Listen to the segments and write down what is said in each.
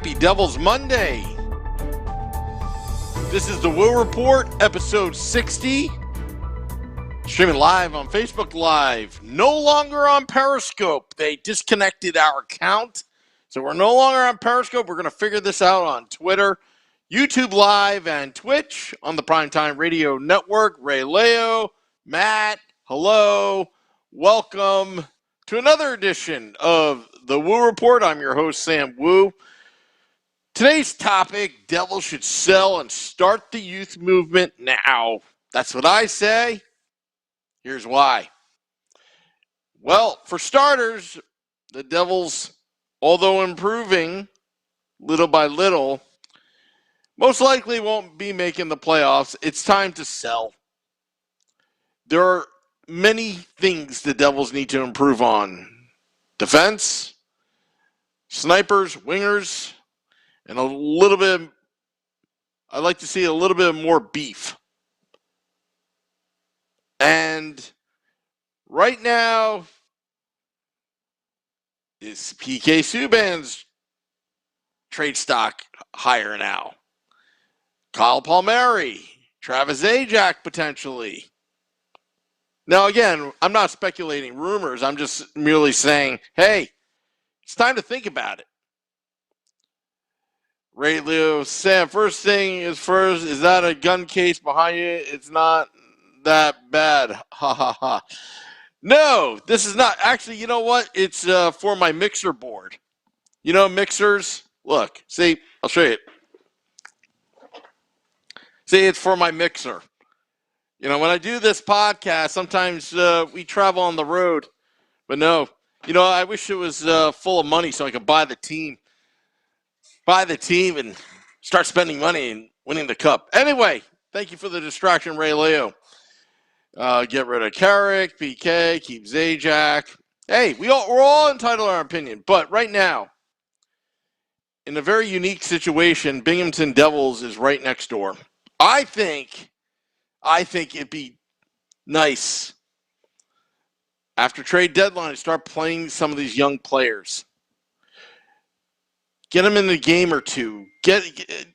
Happy Devil's Monday. This is the Woo Report, episode 60. Streaming live on Facebook Live. No longer on Periscope. They disconnected our account. So we're no longer on Periscope. We're going to figure this out on Twitter, YouTube Live, and Twitch on the Primetime Radio Network. Ray Leo, Matt, hello. Welcome to another edition of the Woo Report. I'm your host, Sam Woo. Today's topic, Devils should sell and start the youth movement now. That's what I say. Here's why. Well, for starters, the Devils, although improving little by little, most likely won't be making the playoffs. It's time to sell. There are many things the Devils need to improve on. Defense, snipers, wingers, and a little bit, I'd like to see a little bit more beef. And right now, is PK Subban's trade stock higher now? Kyle Palmieri, Travis Zajac potentially. Now again, I'm not speculating rumors. I'm just merely saying, hey, it's time to think about it. Ray Leo, Sam, first thing is that a gun case behind you? It's not that bad. Ha ha ha. No, this is not. Actually, you know what? It's for my mixer board. You know, mixers? Look, see, I'll show you. See, it's for my mixer. You know, when I do this podcast, sometimes we travel on the road. But no, you know, I wish it was full of money so I could buy the team and start spending money and winning the cup. Anyway, thank you for the distraction, Ray Leo. Get rid of Carrick, PK, keep Zajac. Hey, we're all entitled to our opinion. But right now, in a very unique situation, Binghamton Devils is right next door. I think it'd be nice after trade deadline to start playing some of these young players. Get them in the game or two.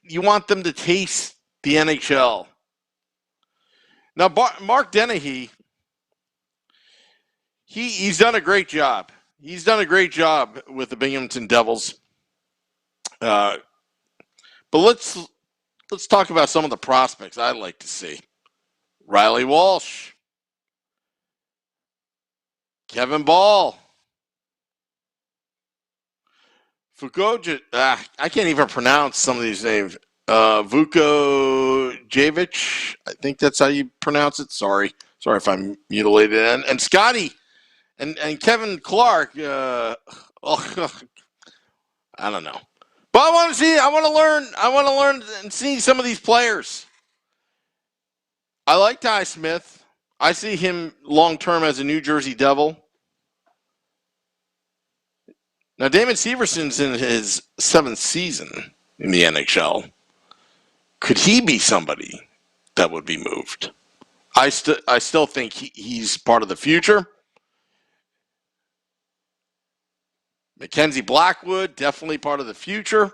You want them to taste the NHL. Now, Mark Dennehy, he's done a great job. He's done a great job with the Binghamton Devils. But let's talk about some of the prospects I'd like to see. Riley Walsh, Kevin Ball, Vukovic. I can't even pronounce some of these names. Vukovic, I think that's how you pronounce it. Sorry if I'm mutilated. And Scotty and Kevin Clark. I don't know, but I want to learn. I want to learn and see some of these players. I like Ty Smith. I see him long term as a New Jersey Devil. Now, Damon Severson's in his 7th season in the NHL. Could he be somebody that would be moved? I still think he's part of the future. Mackenzie Blackwood, definitely part of the future.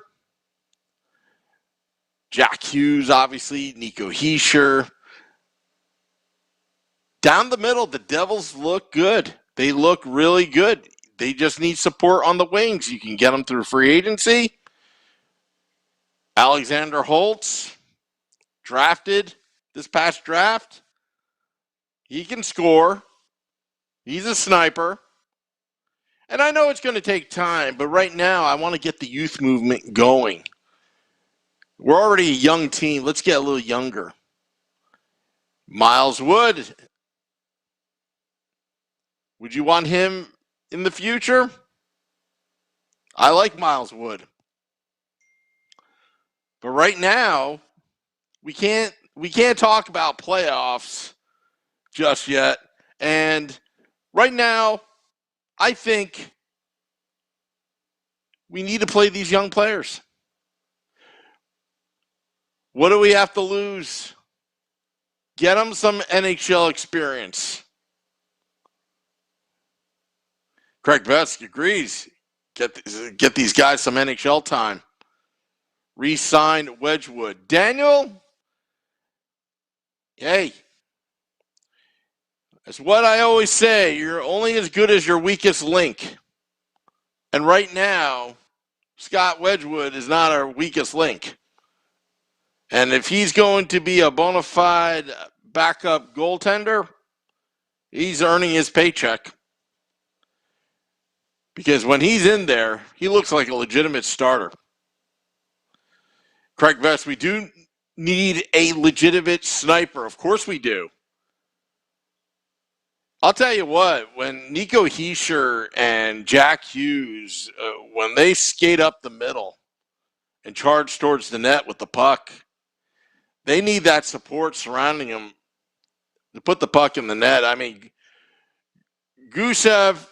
Jack Hughes, obviously. Nico Hischier. Down the middle, the Devils look good. They look really good. They just need support on the wings. You can get them through free agency. Alexander Holtz, drafted this past draft. He can score. He's a sniper. And I know it's going to take time, but right now I want to get the youth movement going. We're already a young team. Let's get a little younger. Miles Wood. Would you want him in the future? I like Miles Wood. But right now, we can't talk about playoffs just yet. And right now, I think we need to play these young players. What do we have to lose? Get them some NHL experience. Craig Besk agrees. Get these guys some NHL time. re-signed Wedgwood. Daniel, hey, that's what I always say. You're only as good as your weakest link. And right now, Scott Wedgwood is not our weakest link. And if he's going to be a bona fide backup goaltender, he's earning his paycheck. Because when he's in there, he looks like a legitimate starter. Craig Vest, we do need a legitimate sniper. Of course we do. I'll tell you what, when Nico Hischier and Jack Hughes, when they skate up the middle and charge towards the net with the puck, they need that support surrounding them to put the puck in the net. I mean, Gusev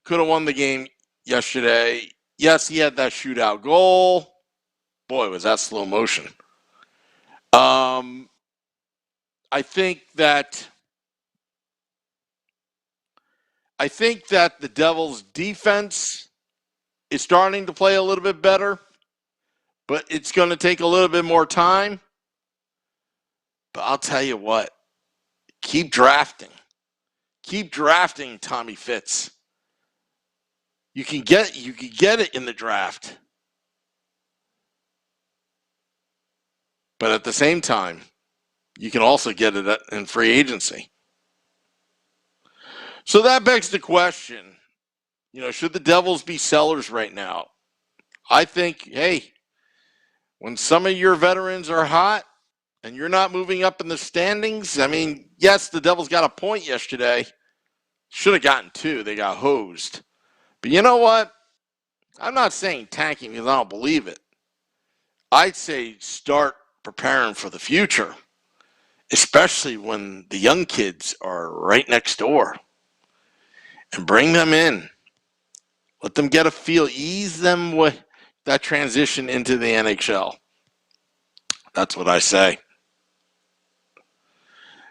could have won the game yesterday. Yes, he had that shootout goal. Boy, was that slow motion. I think that the Devils' defense is starting to play a little bit better, but it's going to take a little bit more time. But I'll tell you what, keep drafting. Keep drafting Tommy Fitz. You can get it in the draft. But at the same time, you can also get it in free agency. So that begs the question, should the Devils be sellers right now? I think, hey, when some of your veterans are hot and you're not moving up in the standings, I mean, yes, the Devils got a point yesterday. Should have gotten two. They got hosed. But you know what? I'm not saying tanking because I don't believe it. I'd say start preparing for the future, especially when the young kids are right next door. And bring them in. Let them get a feel. Ease them with that transition into the NHL. That's what I say.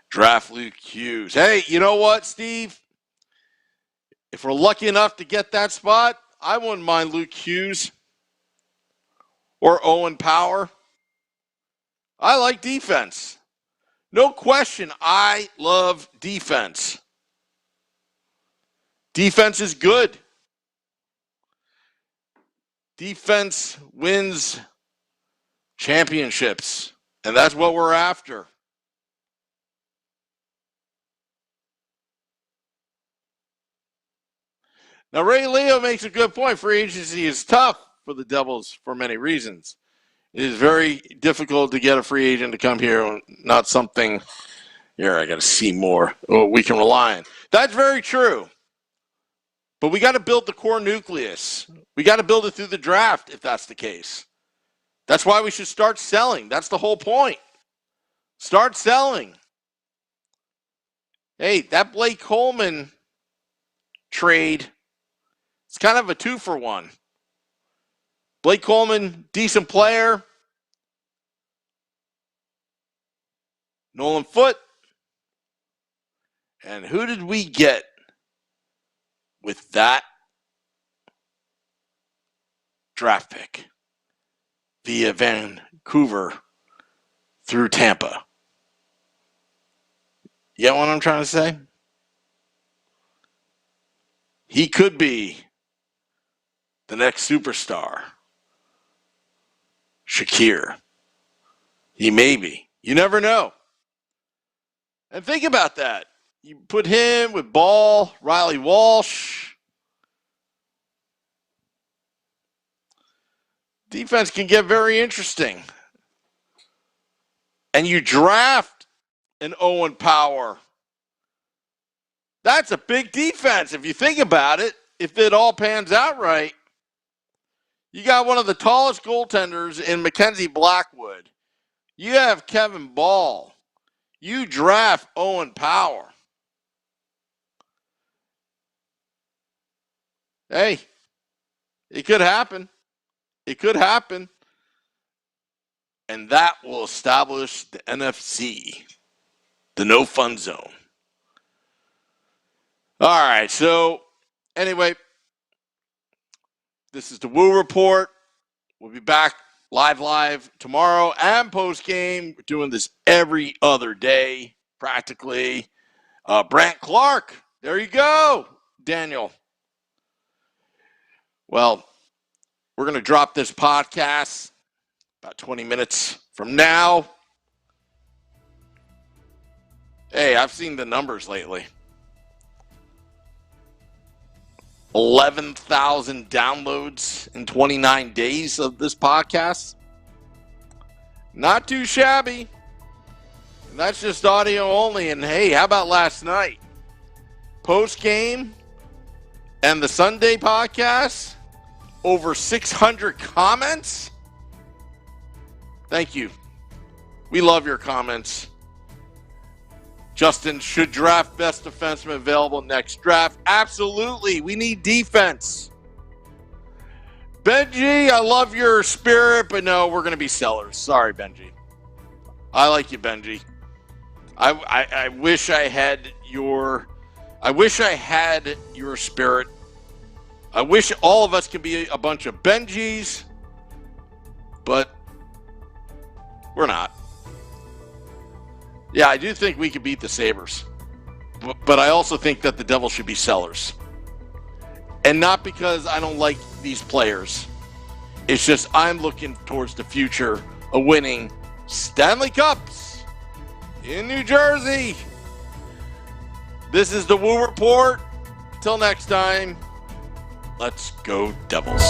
Draft Luke Hughes. Hey, you know what, Steve? If we're lucky enough to get that spot, I wouldn't mind Luke Hughes or Owen Power. I like defense. No question, I love defense. Defense is good. Defense wins championships, and that's what we're after. Now, Ray Leo makes a good point. Free agency is tough for the Devils for many reasons. It is very difficult to get a free agent to come here, not something, here, I got to see more, we can rely on. That's very true. But we got to build the core nucleus. We got to build it through the draft if that's the case. That's why we should start selling. That's the whole point. Start selling. Hey, that Blake Coleman trade, it's kind of a 2-for-1. Blake Coleman, decent player. Nolan Foote. And who did we get with that draft pick via Vancouver through Tampa? You get what I'm trying to say? He could be the next superstar. Shakir. He may be. You never know. And think about that. You put him with Ball, Riley Walsh. Defense can get very interesting. And you draft an Owen Power. That's a big defense if you think about it. If it all pans out right, you got one of the tallest goaltenders in Mackenzie Blackwood. You have Kevin Ball. You draft Owen Power. Hey, it could happen. It could happen. And that will establish the NFC, the no fun zone. All right, so anyway, this is the Woo Report. We'll be back Live tomorrow and post game. We're doing this every other day, practically. Brant Clark, there you go, Daniel. Well, we're going to drop this podcast about 20 minutes from now. Hey, I've seen the numbers lately. 11,000 downloads in 29 days of this podcast. Not too shabby. And that's just audio only. And hey, how about last night? Post game and the Sunday podcast, over 600 comments. Thank you. We love your comments. Justin should draft best defenseman available next draft. Absolutely. We need defense. Benji, I love your spirit, but no, we're going to be sellers. Sorry, Benji. I like you, Benji. I wish I had your spirit. I wish all of us could be a bunch of Benjis, but we're not. Yeah, I do think we could beat the Sabres. But I also think that the Devils should be sellers. And not because I don't like these players. It's just I'm looking towards the future of winning Stanley Cups in New Jersey. This is the Woo Report. Till next time, let's go Devils.